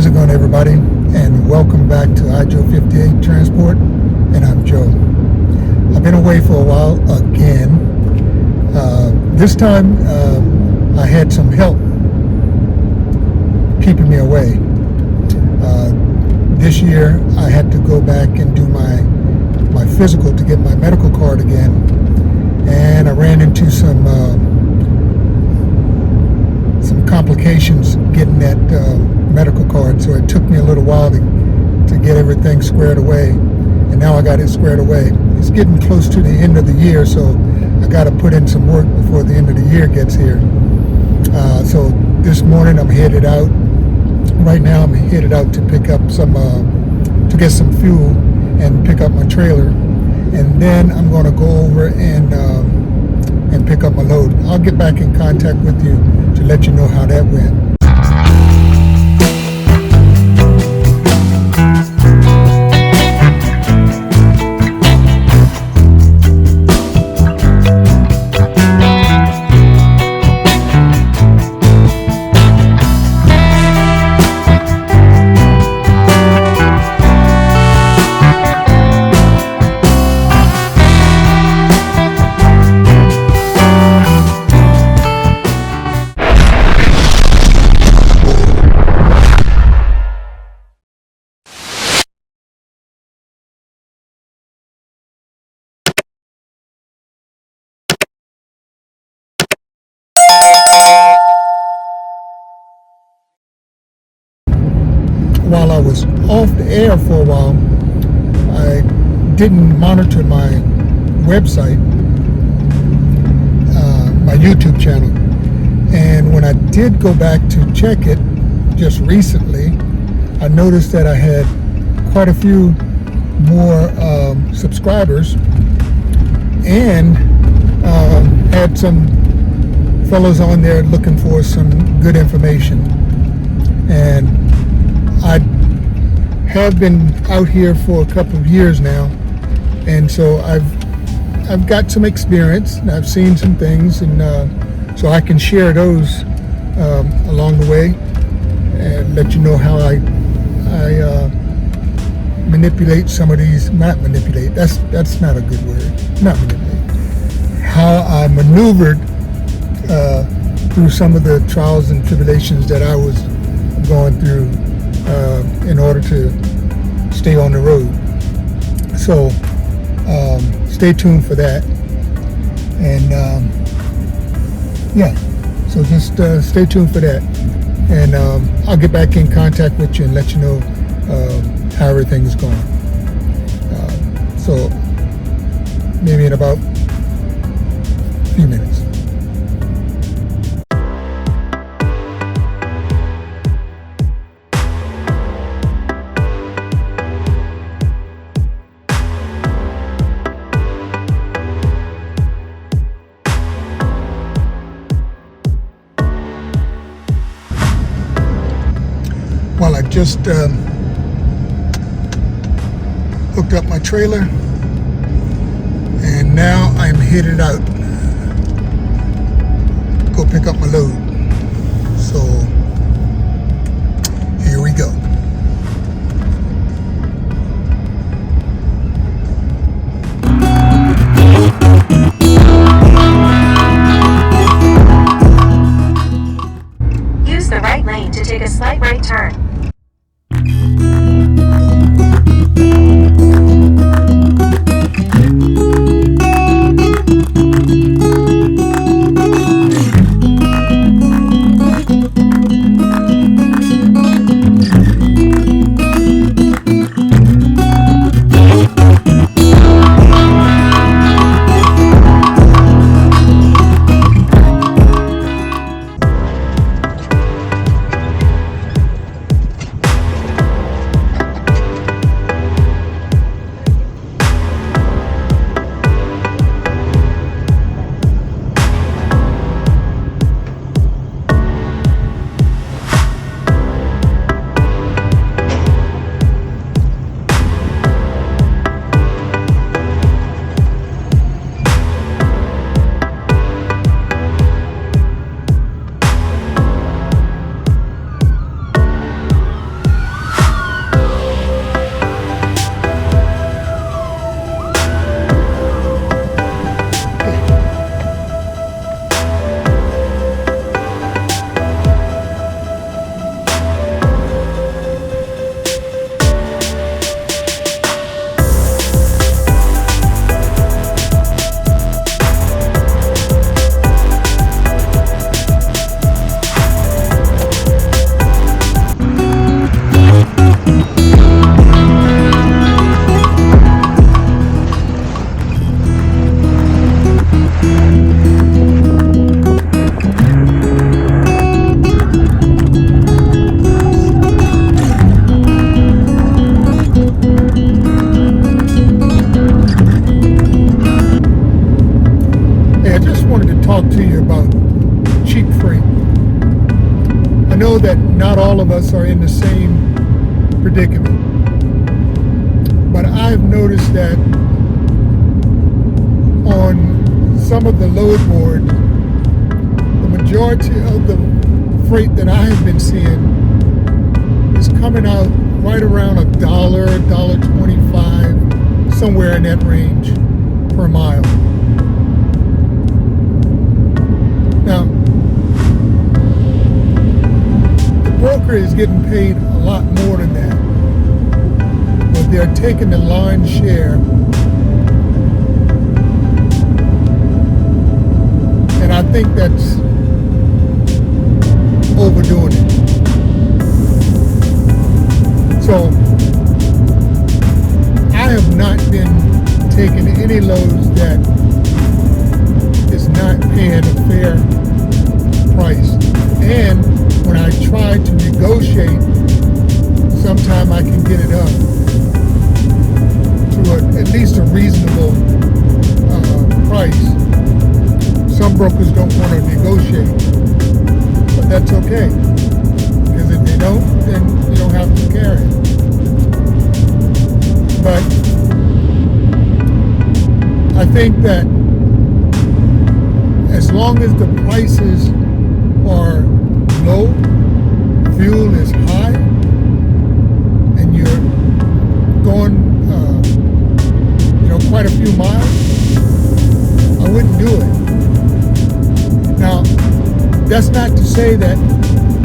How's it going, everybody? And welcome back to iJoe58 Transport, and I'm Joe. I've been away for a while again. This time I had some help keeping me away. This year I had to go back and do my physical to get my medical card again, and I ran into some complications getting that medical card, so it took me a little while to get everything squared away, and now I got it squared away. It's getting close to the end of the year, so I got to put in some work before the end of the year gets here. So this morning I'm headed out. Right now I'm headed out to pick up to get some fuel and pick up my trailer, and then I'm going to go over and pick up my load. I'll get back in contact with you to let you know how that went. While I was off the air for a while, I didn't monitor my website, my YouTube channel, and when I did go back to check it just recently, I noticed that I had quite a few more subscribers, and had some fellows on there looking for some good information. And I have been out here for a couple of years now, and so I've got some experience, and I've seen some things, and so I can share those along the way and let you know how I manipulate some of these. Not manipulate. That's not a good word. Not manipulate. How I maneuvered through some of the trials and tribulations that I was going through in order to stay on the road. So stay tuned for that, and yeah, so just stay tuned for that, and I'll get back in contact with you and let you know how everything is going. So maybe in about a few minutes. Well, I just hooked up my trailer, and now I'm headed out to go pick up my load. So here we go. Use the right lane to take a slight right turn. not all of us are in the same predicament. But I've noticed that on some of the load board, the majority of the freight that I have been seeing is coming out right around $1.25, somewhere in that range per mile. Now, the broker is getting paid a lot more than that, but they're taking the lion's share. And I think that's overdoing it. So I have not been taking any loads that is not paying a fair price. And when I try to negotiate, sometime I can get it up to at least a reasonable price. Some brokers don't want to negotiate, but that's okay. Because if they don't, then you don't have to carry it. But I think that as long as the prices are low, fuel is high, and you're going, quite a few miles, I wouldn't do it. Now, that's not to say that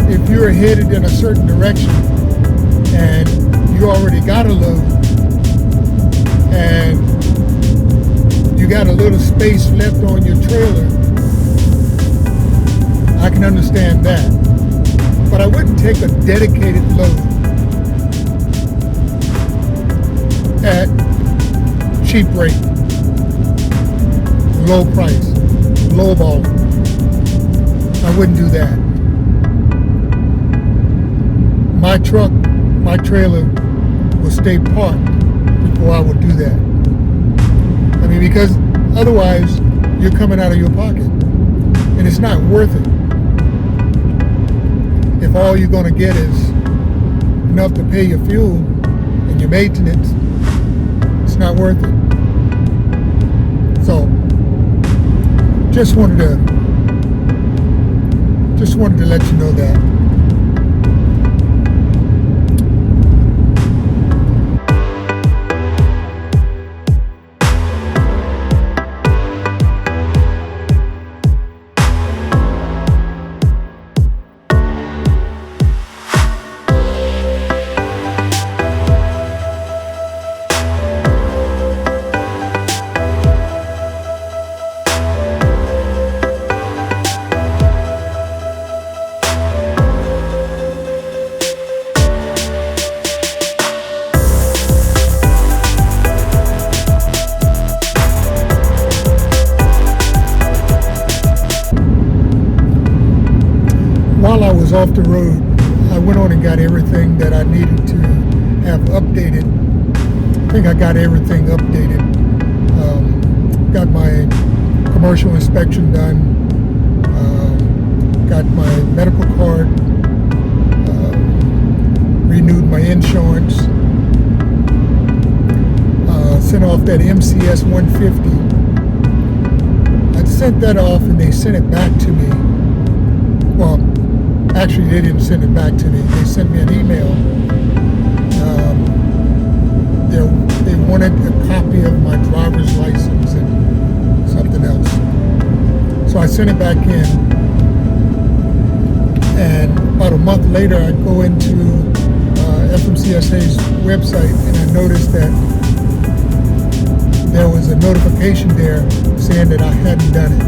if you're headed in a certain direction and you already got a load and you got a little space left on your trailer, I can understand that. But I wouldn't take a dedicated load at cheap rate, low price, low volume. I wouldn't do that. My truck, my trailer will stay parked before I would do that. I mean, because otherwise you're coming out of your pocket and it's not worth it. If all you're going to get is enough to pay your fuel and your maintenance, it's not worth it. So, just wanted to let you know that. While I was off the road, I went on and got everything that I needed to have updated. I think I got everything updated. Got my commercial inspection done. Got my medical card. Renewed my insurance. Sent off that MCS 150. I sent that off and they sent it back to me. Well, actually, they didn't send it back to me. They sent me an email. They wanted a copy of my driver's license and something else. So I sent it back in. And about a month later, I go into FMCSA's website and I noticed that there was a notification there saying that I hadn't done it.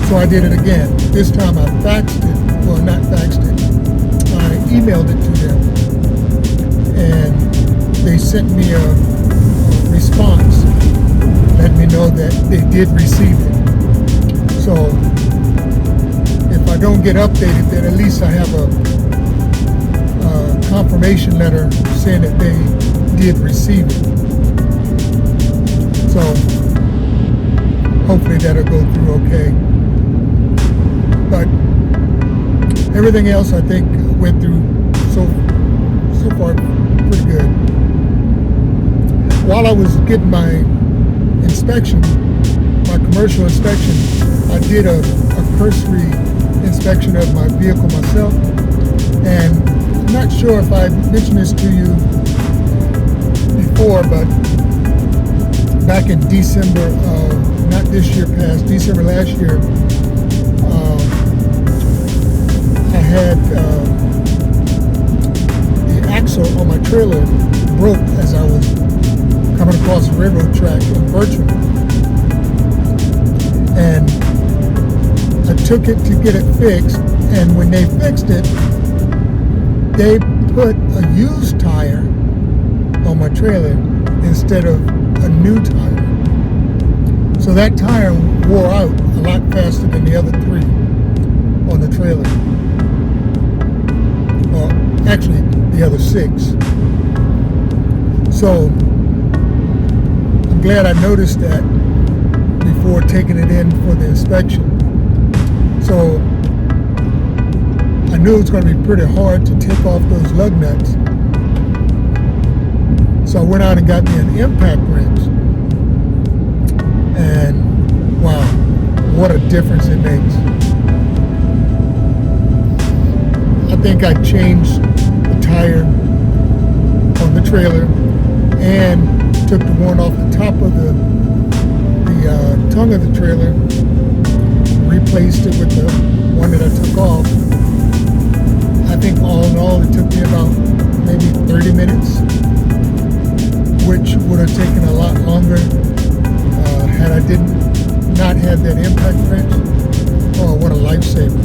So I did it again. This time I faxed it. Well, not faxed it. I emailed it to them. And they sent me a response letting me know that they did receive it. So if I don't get updated, then at least I have a confirmation letter saying that they did receive it. So hopefully that'll go through okay. But Everything else I think went through so far pretty good. While I was getting my inspection, my commercial inspection, I did a cursory inspection of my vehicle myself, and I'm not sure if I mentioned this to you before, but back in December of, not this year past, December last year, I had the axle on my trailer broke as I was coming across the railroad track on Bertram. And I took it to get it fixed, and when they fixed it, they put a used tire on my trailer instead of a new tire. So that tire wore out a lot faster than the other three on the trailer. Well, actually, the other six. So I'm glad I noticed that before taking it in for the inspection. So I knew it was going to be pretty hard to take off those lug nuts. So I went out and got me an impact wrench. And wow, what a difference it makes. I think I changed the tire on the trailer and took the one off the top of the tongue of the trailer, replaced it with the one that I took off. I think all in all it took me about maybe 30 minutes, which would have taken a lot longer had I not had that impact wrench. Oh, what a lifesaver.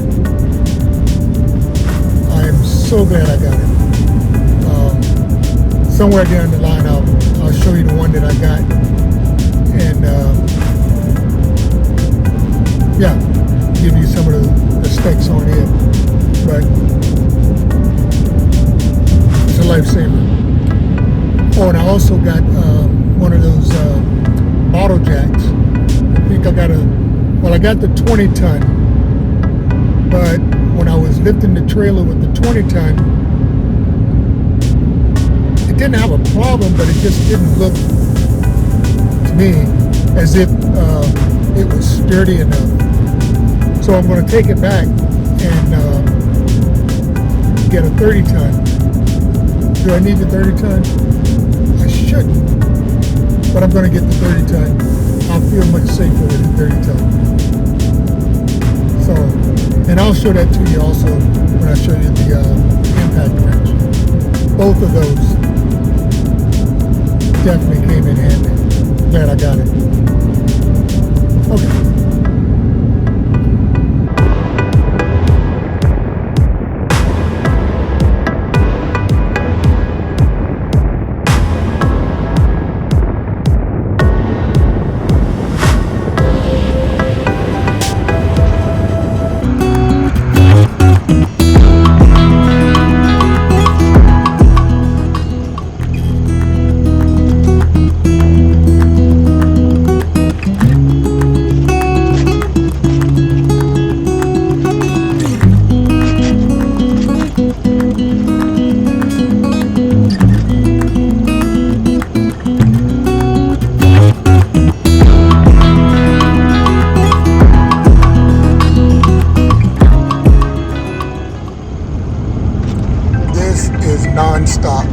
I am so glad I got it. Somewhere down the line I'll show you the one that I got, and yeah, give you some of the specs on it, but it's a lifesaver. Oh, and I also got one of those bottle jacks. I think I got the 20 ton, but when I was lifting the trailer with the 20 ton, it didn't have a problem, but it just didn't look to me as if it was sturdy enough. So I'm going to take it back and get a 30 ton. Do I need the 30 ton? I shouldn't, but I'm going to get the 30 ton. I'll feel much safer with the 30 ton. So, and I'll show that to you also when I show you the impact wrench. Both of those definitely came in handy. Glad I got it. Okay. Non-stop.